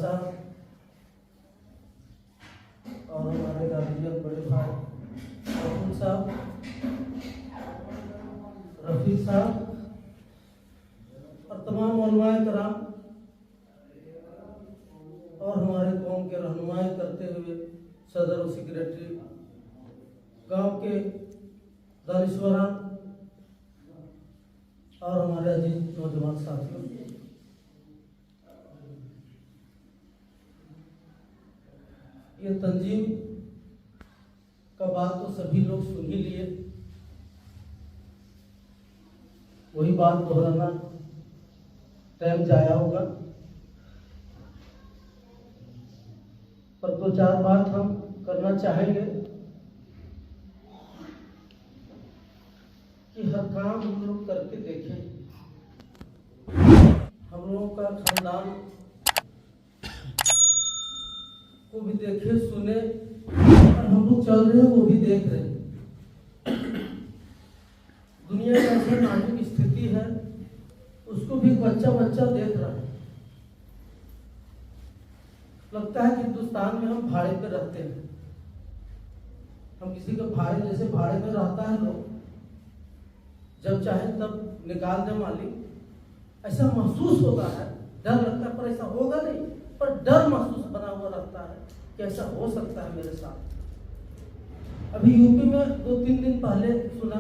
साहब और हमारे गार्जियन बड़े भाई राहुल साहब, रफी साहब और तमाम उलमाए कराम और हमारे कौम के रहनुमाई करते हुए सदर और सेक्रेटरी, गांव के दानिश्वरान और हमारे अजीज नौजवान साथियों, ये तंजीम का बात तो सभी लोग सुन ही लिए, वही बात दोहराना टाइम जाया होगा, पर दो चार बात हम करना चाहेंगे कि हर काम हम लोग करके देखें। हम लोगों का खानदान को भी देखे सुने और हम लोग चल रहे हैं वो भी देख रहे हैं। दुनिया की ऐसी नाजुक स्थिति है, उसको भी बच्चा देख रहा है। लगता है कि हिंदुस्तान में हम भाड़े पे रहते हैं। हम किसी के भाड़े जैसे भाड़े में रहता है लोग, जब चाहे तब निकाल दे मालिक, ऐसा महसूस होता है। डर लगता है, पर ऐसा होगा नहीं, पर डर महसूस बना हुआ रहता है कि ऐसा हो सकता है मेरे साथ। अभी यूपी में 2-3 दिन पहले सुना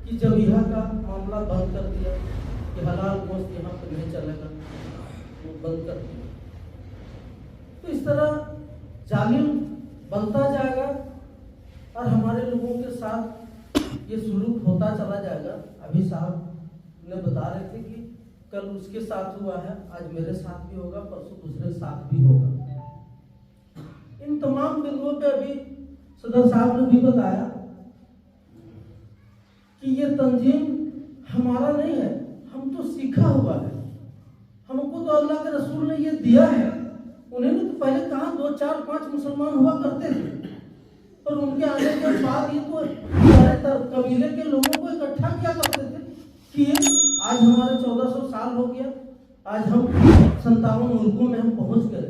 कि जबीहा का मामला बंद कर दिया कि हलाल गोश्त यहाँ पर नहीं चलेगा, वो बंद कर दिया। तो इस तरह जालिम बनता जाएगा और हमारे लोगों के साथ ये सुलूक होता चला जाएगा। अभी साहब ने बता रहे थे कि कल उसके साथ हुआ है, आज मेरे साथ भी होगा, परसों दूसरे साथ भी होगा। इन तमाम बिंदुओं पे अभी सदर साहब ने भी बताया कि ये तंजीम हमारा नहीं है, हम तो सीखा हुआ है। हमको तो अल्लाह के रसूल ने ये दिया है। उन्होंने तो पहले कहा 2-4-5 मुसलमान हुआ करते थे, और उनके आने के बाद ये तो सारे कबीले के लोगों को इकट्ठा किया करते थे कि आज हमारे 1400 साल हो गया, आज हम 57 मुल्कों में हम पहुंच गए।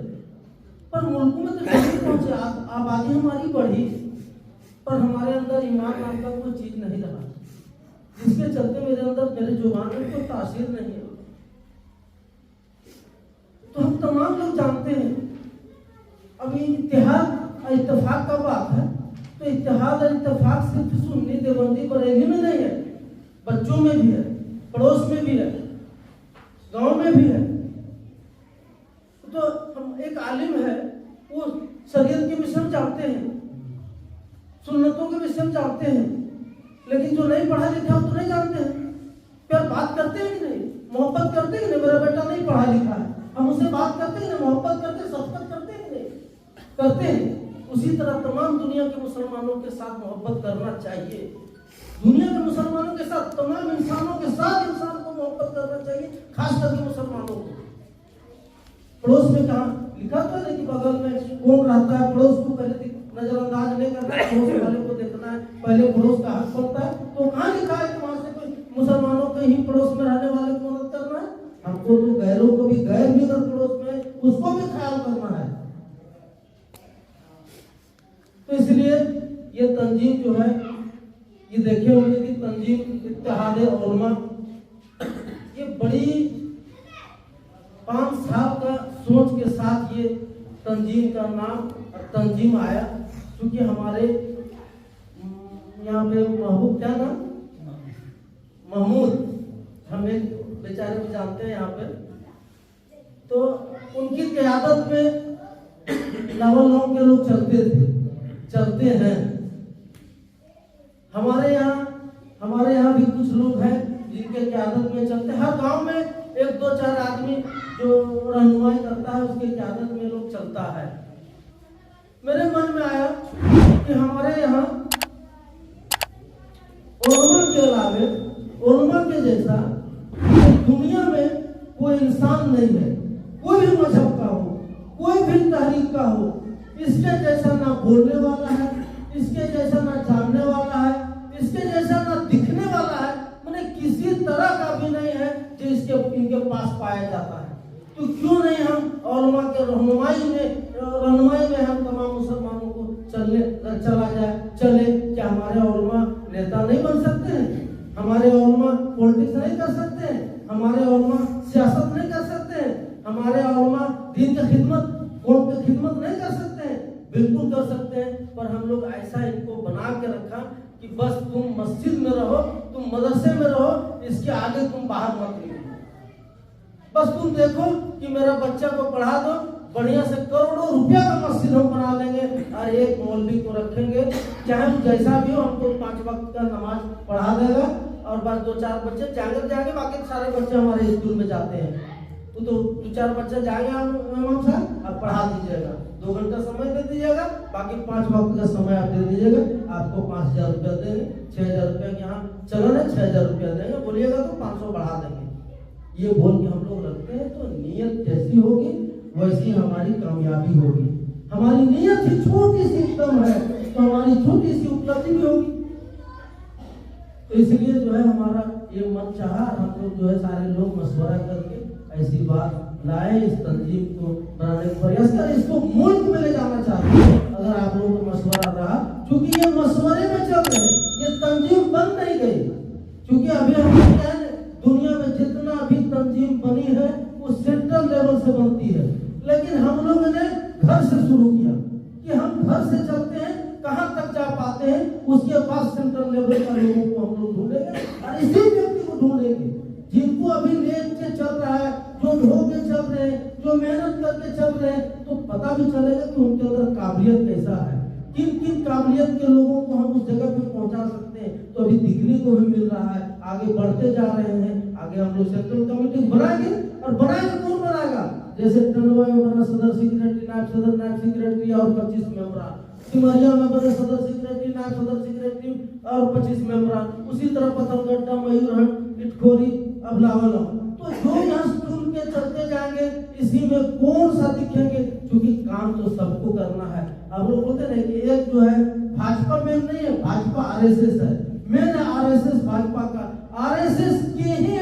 पर मुल्कों में तो नहीं पहुंचे, आबादी हमारी बढ़ी, पर हमारे अंदर ईमान नाम का कोई चीज नहीं रहा, जिसके चलते मेरे अंदर मेरे जुबान में कोई तासीर नहीं है। तो हम तमाम लोग जानते हैं अभी इत्तेहाद और इत्तेफाक का बात है, तो इत्तेहाद और इत्तेफाक सिर्फ सुन्नी देवबंदी बरेली में नहीं है, बच्चों में भी है, पड़ोस में भी है, गांव में भी है। तो हम एक आलिम है, वो शरीयत के विषय में जानते हैं, सुन्नतों के विषय में जानते हैं, लेकिन जो नहीं पढ़ा लिखा तो नहीं जानते हैं। फिर बात करते हैं कि नहीं, मोहब्बत करते हैं कि नहीं, मेरा बेटा नहीं पढ़ा लिखा है, हम उससे बात करते हैं, मोहब्बत करते, शफकत करते हैं कि नहीं करते हैं। उसी तरह तमाम दुनिया के मुसलमानों के साथ मोहब्बत करना चाहिए। दुनिया के मुसलमानों के साथ, तमाम इंसानों के साथ इंसान को मोहब्बत करना चाहिए, खास करके मुसलमानों को। पड़ोस में कहा लिखा था ना कि बगल में कौन रहता है, पड़ोस को पहले नजरअंदाज नहीं करना है, पड़ोस वाले को देखना है, पहले पड़ोस का हक बनता है। तो कहाँ लिखा है कि वहां से कोई मुसलमानों के ही पड़ोस में रहने वाले को मदद करना है? हमको तो गैरों को भी, गैर भी अगर पड़ोस में, उसको भी ख्याल करना है। तो इसलिए ये तंजीम जो है, ये देखे होंगे कि तंजीम इत्तेहादे उलमा, ये बड़ी 5 साल का सोच के साथ ये तंजीम का नाम और तंजीम आया। क्योंकि हमारे यहाँ पे महबूब, क्या नाम, महमूद, हम एक बेचारे को जानते हैं यहाँ पे, तो उनकी क़यादत में लाहौर के लोग चलते हैं। हमारे यहाँ भी कुछ लोग हैं जिनके क़यादत में चलते हैं। हर गांव में 1-2-4 आदमी जो रहनुमाई करता है, उसके क़यादत में लोग चलता है। मेरे मन में आया कि हमारे यहाँ उलमा के अलावे, उलमा के जैसा दुनिया में कोई इंसान नहीं है, कोई भी मजहब का हो, कोई भी तहरीक का हो, इसके जैसा ना बोलने वाला है, इसके जैसा ना जानने वाला है, इसके जैसा ना दिखने वाला है, मैंने किसी तरह का भी नहीं है जो इनके पास पाया जाता है। तो क्यों नहीं हम उलमा के रहनुमाई में हम तमाम मुसलमानों को चला चले। क्या हमारे उलमा नेता नहीं बन सकते हैं? हमारे उलमा पॉलिटिक्स नहीं कर सकते हैं? हमारे उलमा सियासत नहीं कर सकते हैं? हमारे उलमा दीन की खिदमत, कौम की खिदमत नहीं कर सकते हैं? बिल्कुल कर सकते हैं। पर हम लोग ऐसा इनको बना के रखा कि बस तुम मस्जिद में रहो, तुम मदरसे में रहो, इसके आगे तुम बाहर मत निकलो। बस तुम देखो कि मेरा बच्चा को पढ़ा दो, बढ़िया से करोड़ों रुपया का मस्जिद हम बना लेंगे और एक मौलवी को रखेंगे, चाहे जैसा भी हो, हमको 5 वक्त का नमाज पढ़ा देगा और बस 2-4 बच्चे जाएंगे, बाकी सारे बच्चे हमारे स्कूल में जाते हैं। तो 2-4 बच्चे जाएंगे इमाम साहब, आप पढ़ा दीजिएगा, 2 घंटा समय दे दीजिएगा, बाकी 5 वक्त का समय आप दे दीजिएगा, आपको 5,000 रुपया देंगे। 6,000 रुपया के यहाँ चलन है, 6,000 रुपया देंगे, बोलिएगा तो 500 बढ़ा देंगे। ये बोल के हम लोग रखते हैं। तो नीयत जैसी होगी वैसी हमारी कामयाबी होगी। हमारी नीयत ही छोटी सी कम है तो हमारी छोटी सी उपलब्धि भी होगी। तो इसलिए जो है हमारा ये मन चाहा, हम लोग जो है सारे लोग मशवरा करके ऐसी बात लाए, इस तंजीम को बनाने का प्रयास करें, इसको मुल्क में ले जाना चाहते हैं। अगर आप लोगों को मशवरा रहा, क्योंकि ये मशवरे में चल रहे हैं, ये तंजीम बन नहीं गई। क्योंकि अभी हम कहते हैं दुनिया में जितना भी तंजीम बनी है वो सेंट्रल लेवल से बनती है, लेकिन हम लोगों ने घर से शुरू किया कि हम घर से चलते हैं, कहां तक जा पाते हैं, उसके बाद सेंट्रल लेवल का लोगों को हम लोग ढूंढेंगे और इसी व्यक्ति को ढूंढेंगे जिनको अभी लेट से चल रहा है, जो ढो के चल रहे हैं, जो मेहनत करके चल रहे हैं, तो पता भी चलेगा कि उनके अंदर काबिलियत कैसा है, किन किन काबिलियत के लोगों को हम उस जगह पे पहुंचा सकते हैं। तो अभी दिखने को भी मिल रहा है, आगे बढ़ते जा रहे हैं। आगे हम लोग सेंट्रल कमेटी बनाएंगे और बनाएंगे, कौन बनाएगा? जैसे टंडवा में बना सदर सेक्रेटरी, नायब सेक्रेटरी और 25 मेंबरान, सिमरिया में बने सदर सेक्रेटरी, नायब सदर सेक्रेटरी और 25 मेंबरान, उसी तरह पथरगड्ढा, मयूरहट, इटखोरी, अबलावल। तो जो यहाँ स्कूल के चलते जाएंगे, इसी में कौन सा दिखेंगे? क्योंकि काम तो सबको करना है। अब लोग बोलते हैं कि एक जो है भाजपा में नहीं है, भाजपा आरएसएस है, मेन आरएसएस भाजपा का, आरएसएस के ही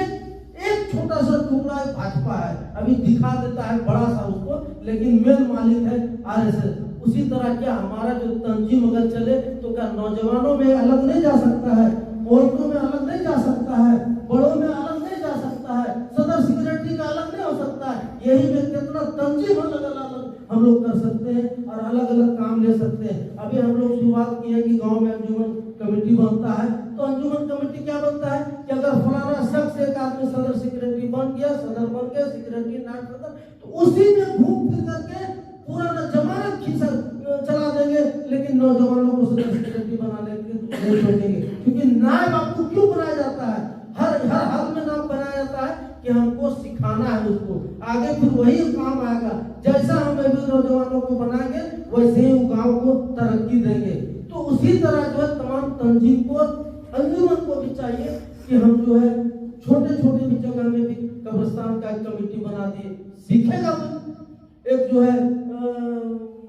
एक छोटा सा टुकड़ा है भाजपा है, अभी दिखा देता है बड़ा सा उसको, लेकिन मेन मालिक है आरएसएस। उसी तरह क्या हमारा जो तंजीम अगर चले तो क्या नौजवानों में अलग नहीं जा सकता है, औरतों में अलग नहीं जा सकता है, बड़ों में अलग नहीं जा सकता है, सदर सेक्रेटरी का अलग नहीं हो सकता है। यही में कितना तंजीम अलग अलग हम लोग कर सकते हैं और अलग अलग काम ले सकते हैं। अभी हम लोग शुरुआत की है कि गांव में अंजुमन कमेटी बनता है, तो अंजुमन कमेटी क्या बनता है कि अगर फलाना शख्स एक आदमी सदर सेक्रेटरी बन गया, सदर बन गया, सेक्रेटरी नायब सदर, तो उसी में घूम फिर करके पूरा न जमानत खींचा चला देंगे, लेकिन नौजवानों को सदर सेक्रेटरी बना लेंगे, नहीं छोड़ेंगे। क्योंकि नायब आपको क्यों बनाया जाता है? हर हाल में नाम बनाया जाता है कि हमको सिखाना है उसको, आगे फिर वही काम आएगा। जैसा हम अभी नौजवानों को बनाएंगे वैसे ही गांव को तरक्की देंगे। तो उसी तरह जो है तमाम तंजीम को, अंजुमन को भी चाहिए कि हम जो है छोटे छोटे भी जगह में भी कब्रिस्तान का एक कमेटी बना दिए, सीखेगा एक जो है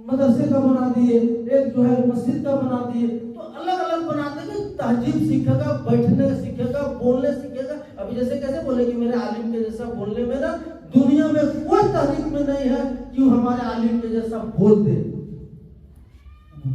मदरसे का बना दिए, एक जो है मस्जिद का बना दिए, तो अलग अलग बना देंगे। तहजीब सीखेगा, बैठने सीखेगा, बोलने सीखेगा। अभी जैसे कैसे बोले कि मेरे आलिम के जैसा बोलने में ना दुनिया में कोई तहरीक में नहीं है कि हमारे आलिम के जैसा बोल दे।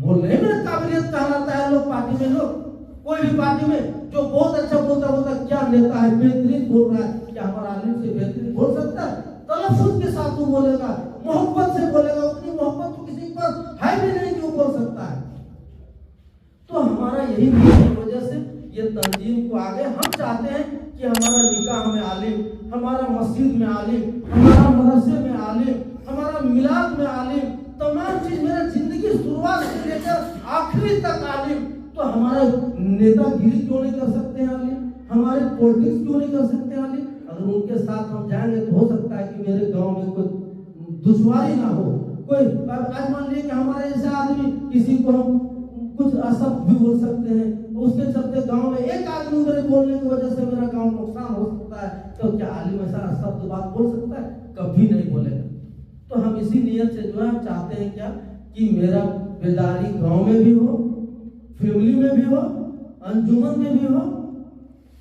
बोलने में काबिलियत कहलाता है लोग पार्टी में, लोग कोई भी पार्टी में जो बहुत अच्छा बोलता क्या नेता है, बेहतरीन बोल रहा है, क्या हमारा आलिम से बेहतरीन बोल सकता है? तलफ्फुज़ के साथ वो बोलेगा, मोहब्बत से बोलेगा, उतनी मोहब्बत तो किसी पर है भी नहीं कि वो बोल सकता है। तो हमारा यही वजह से ये तंजीम को आगे हम चाहते हैं कि हमारा निकाह में आलिम, हमारा मस्जिद में आलिम, हमारा मदरसे में आलिम, हमारा मिलाद में आलिम, तमाम चीज मेरा जिंदगी शुरुआत से लेकर आखिरी तक आलिम। तो हमारा नेतागिरी क्यों नहीं कर सकते हैं आलिम? हमारे पॉलिटिक्स क्यों नहीं कर सकते आलिम? अगर उनके साथ हम जाएंगे तो हो सकता है कि मेरे गांव में कोई दुश्वारी ना हो। कोई आज मान लीजिए कि हमारे जैसा आदमी किसी को हम कुछ अशब्द भी बोल सकते हैं, उसके चलते गांव में एक आदमी मेरे बोलने की वजह से मेरा गांव नुकसान हो सकता है। तो क्या आलिम ऐसा अशब्द बात बोल सकता है? कभी नहीं बोलेगा। तो हम इसी नियत से जो है हम चाहते हैं क्या कि मेरा बेदारी गांव में भी हो, फैमिली में भी हो, अंजुमन में भी हो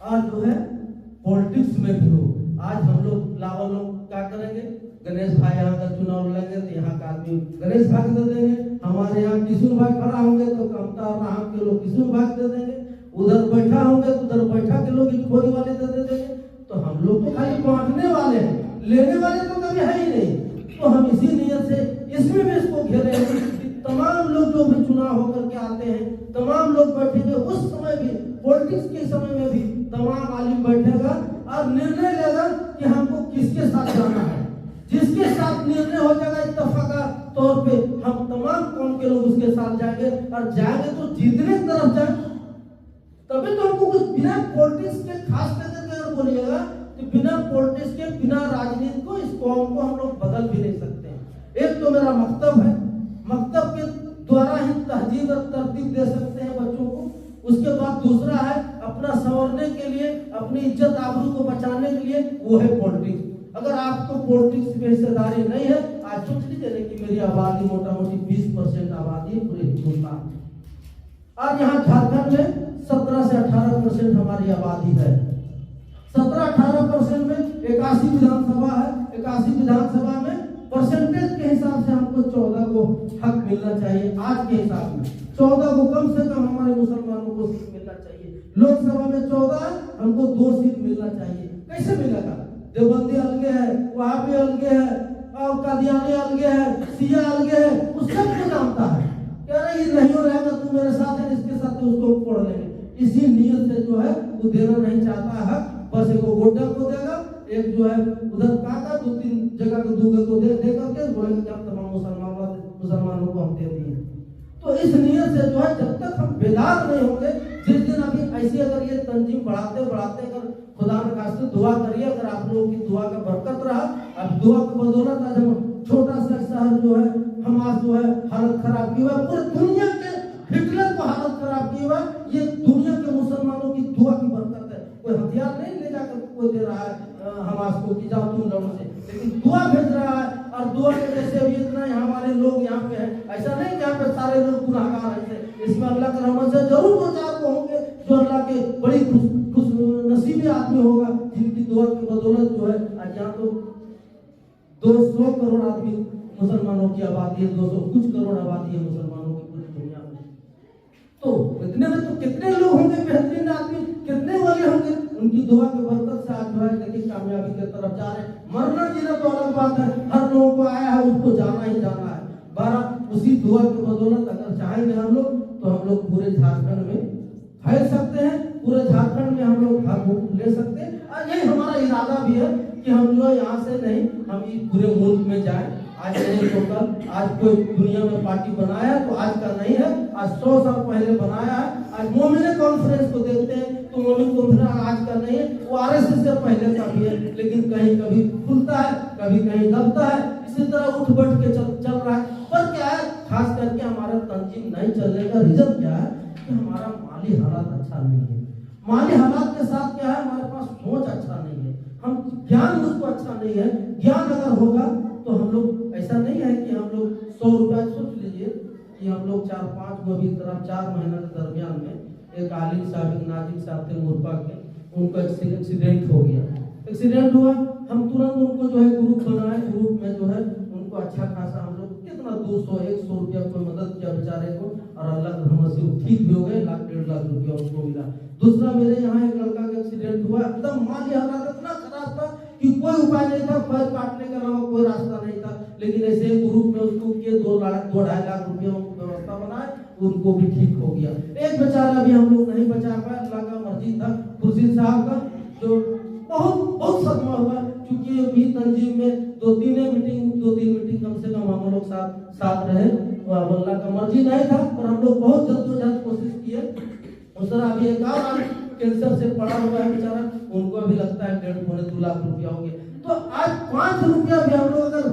और जो है पॉलिटिक्स में भी हो। आज हम लोग लावा लोग क्या करेंगे? गणेश भाई यहाँ का चुनाव लड़ेंगे तो यहाँ का आदमी गणेश भाई दे देंगे, हमारे यहाँ किशोर भाई खड़ा होंगे तो कमता राम के लोग किशोर भाई दे देंगे, उधर बैठा होंगे तो उधर बैठा के लोग खोरी वाले दे देंगे। तो हम लोग तो खाली बांटने वाले हैं, लेने वाले तो कभी है ही नहीं। तो हम इसी नियत से इसमें भी इसको घेरे हैं कि तमाम लोग जो भी चुनाव होकर के आते हैं, तमाम लोग बैठेंगे, उस समय भी पॉलिटिक्स के समय में भी तमाम आलिम बैठेगा और निर्णय लेगा कि हमको किसके साथ जाना है। जिसके साथ निर्णय हो जाएगा इत्तेफाका तौर पे हम तमाम कौम के लोग उसके साथ जाएंगे, और जाएंगे तो जीतने की तरफ जाए। तभी तो हमको कुछ बिना पॉलिटिक्स के, खास करके अगर बोलिएगा तो बिना पॉलिटिक्स के, बिना राजनीति को इस कौम को हम लोग बदल भी नहीं सकते हैं। एक तो मेरा मकतब है, मकतब के द्वारा ही तहजीब और तरतीब दे सकते हैं बच्चों को। उसके बाद दूसरा है अपना संवरने के लिए, अपनी इज्जत आबरू को बचाने के लिए, वो है पॉलिटिक्स। अगर आपको पॉलिटिक्स में हिस्सेदारी नहीं है, आज सोच लीजिए कि मेरी आबादी मोटा मोटी 20% आबादी है पूरे हिंदुस्तान में, और यहाँ झारखंड में 17 से 18% हमारी आबादी है। 17-18% में 81 विधानसभा है। 81 विधानसभा में परसेंटेज के हिसाब से हमको 14 को हक मिलना चाहिए। आज के हिसाब में 14 को कम से कम हमारे मुसलमानों को सीट मिलना चाहिए। लोकसभा में 14 है, हमको 2 सीट मिलना चाहिए। कैसे मिलेगा? देवबंदी अलगे है, वहां भी अलगे है, और कादियानी अलगे है, सिया अलगे है, उस सब को जानता है। कह रहे ये नहीं हो रहेगा, तू मेरे साथ है, इसके साथ उसको फोड़ लेंगे। इसी नियत से जो है वो देना नहीं चाहता है। बस एक गोड्डा को देगा, एक जो है उधर काका 2-3 जगह को दूगे को दे करके बोलेंगे कि हम तमाम मुसलमानों को हम दे दिए। तो इस नियत से जो है जब तक हम बेदार नहीं होंगे, जिस दिन अभी ऐसी अगर ये तंजीम बढ़ाते अगर खुदा न खास्ते दुआ करिए, अगर आप लोगों की दुआ का बरकत रहा, अब दुआ की बदौलत आज हम छोटा सा शहर जो है हमारा जो है हालत खराब की हुआ, पूरे दुनिया के हिटलर को हालत खराब की हुआ, ये दुनिया के मुसलमानों की दुआ की बरकत है। कोई हथियार नहीं ले जाकर कोई दे रहा है हमास को कि जाओ तुम लड़ो से, लेकिन दुआ भेज रहा है। और दुआ के जैसे भी इतना यहाँ हमारे लोग यहाँ पे है, ऐसा नहीं कि यहाँ पे सारे लोग गुनाहगार हैं। इसमें अल्लाह का रहमत से जरूर 2-4 को होंगे जो अल्लाह के बड़ी खुश नसीबी आदमी होगा, जिनकी दुआ की बदौलत जो है आज यहाँ तो 200 करोड़ आदमी मुसलमानों की आबादी है, 200 कुछ करोड़ आबादी है मुसलमानों की पूरी दुनिया में। तो इतने में तो कितने लोग होंगे बेहतरीन आदमी, कितने वाले होंगे, उनकी दुआ के बरकत से आज जो है देखिए कामयाबी की तरफ जा रहे हैं। मरना जीना तो अलग बात है, हर लोगों को आया है, उसको जाना ही जाना है। 12 उसी दुआ की बदौलत अगर चाहेंगे हम लोग तो हम लोग पूरे झारखंड में फैल सकते हैं, पूरे झारखंड में हम लोग भाग ले सकते हैं। और यही हमारा इरादा भी है कि हम जो यहाँ से नहीं, हम इस पूरे मुल्क में जाएं। आज नहीं तो कल, आज कोई दुनिया में पार्टी बनाया तो आज का नहीं है, आज 100 साल पहले बनाया है। आज मोमिन कॉन्फ्रेंस को देखते हैं तो मोमिन कॉन्फ्रेंस आज का नहीं है, वो आरएसएस से पहले का भी है, लेकिन कहीं कभी खुलता है, कभी कहीं दबता है। इसी तरह उठ बैठ के चल रहा है। पर क्या है, खास करके हमारा तंजीम नहीं चलने का रीजन क्या है कि हमारा माली हालात अच्छा नहीं है। माली हालात के साथ क्या है, हमारे पास सोच अच्छा नहीं है, हम ज्ञान मुझको अच्छा नहीं है। ज्ञान अगर होगा तो हम लोग ऐसा नहीं है कि हम लोग 100 रुपया, सोच लीजिए कि हम लोग 4-5 को भी तरफ 4 महीने के दरमियान में एक आलिम साहब, एक नाजिम साहब थे मुरपा के, उनको एक्सीडेंट हो गया। एक्सीडेंट हुआ, हम तुरंत उनको जो है ग्रुप बनाए, ग्रुप में जो है उनको अच्छा खासा हम लोग कितना 200-100 रुपया कोई मदद किया बेचारे को, और अल्लाह की रहमत से वो ठीक भी हो गए। 1-1.5 लाख रुपया उनको मिला। दूसरा मेरे यहाँ एक लड़का का एक्सीडेंट हुआ, एकदम माली हालत इतना खराब था कि कोई उपाय नहीं था, पैर काटने के अलावा कोई रास्ता नहीं था। लेकिन ऐसे ग्रुप में उसको किए 2-2.5 लाख रुपया उनको व्यवस्था बनाए, उनको भी ठीक हो गया। एक बेचारा भी हम लोग नहीं बचा पाए, अल्लाह का मर्जी था। खुर्शीद साहब का जो बहुत सदमा हुआ, क्योंकि भी तंजीम में 2-3 मीटिंग कम से कम हम लोग साथ रहे। अल्लाह का मर्जी नहीं था, पर हम लोग बहुत जद्दोजहद कोशिश किए। उस तरह अभी एक और कैंसर से पड़ा हुआ है बेचारा, उनको अभी लगता है 1.5-2 लाख रुपया हो गया। तो आज 5 रुपया भी हम लोग अगर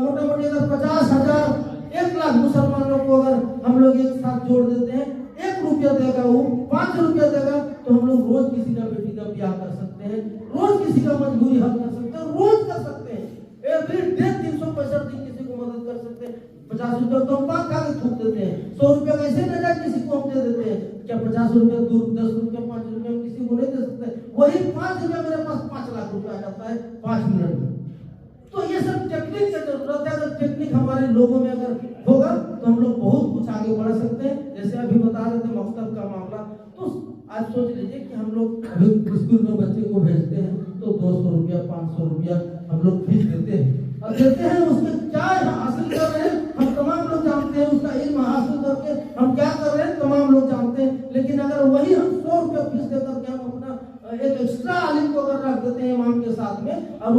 मोटा मोटी अगर 50,000 1 लाख मुसलमानों को अगर हम लोग एक साथ जोड़ देते हैं, 1 रुपया देगा, वो 5 रुपया देगा, तो हम लोग रोज किसी का बेटी का ब्याह कर सकते हैं, रोज किसी का मजबूरी हल कर सकते हैं, रोज कर सकते हैं। एवरी डे 365 दिन किसी को मदद कर सकते हैं। 50 रुपया तो हम पाक खा के थूक देते हैं, 100 रुपया कैसे न जाए किसी को हम दे देते हैं। क्या 50 रुपया दूर, 10 रुपया, 5 रुपया हम किसी को नहीं दे सकते? वही 5 रुपया मेरे पास 5 लाख रुपया आ जाता है 5 मिनट में। तो ये सब जरूरत है, अगर टेक्निक हमारे लोगों में अगर होगा तो हम लोग बहुत कुछ आगे बढ़ सकते हैं। जैसे अभी बता रहे थे मकतब का मामला, तो आज सोच लीजिए कि हम लोग अभी स्कूल में बच्चे को भेजते हैं तो 200 रुपया 500 रुपया हम लोग फीस देते हैं, और देते हैं उसमें क्या हासिल कर रहे हैं हम तमाम लोग जानते हैं, उसका इल्म हासिल करके हम क्या कर रहे हैं तमाम लोग जानते हैं। लेकिन अगर वही हम 100 रुपया फीस देकर के हम अपना एक एक्स्ट्रा आलिम को अगर रख देते हैं इमाम के साथ में, और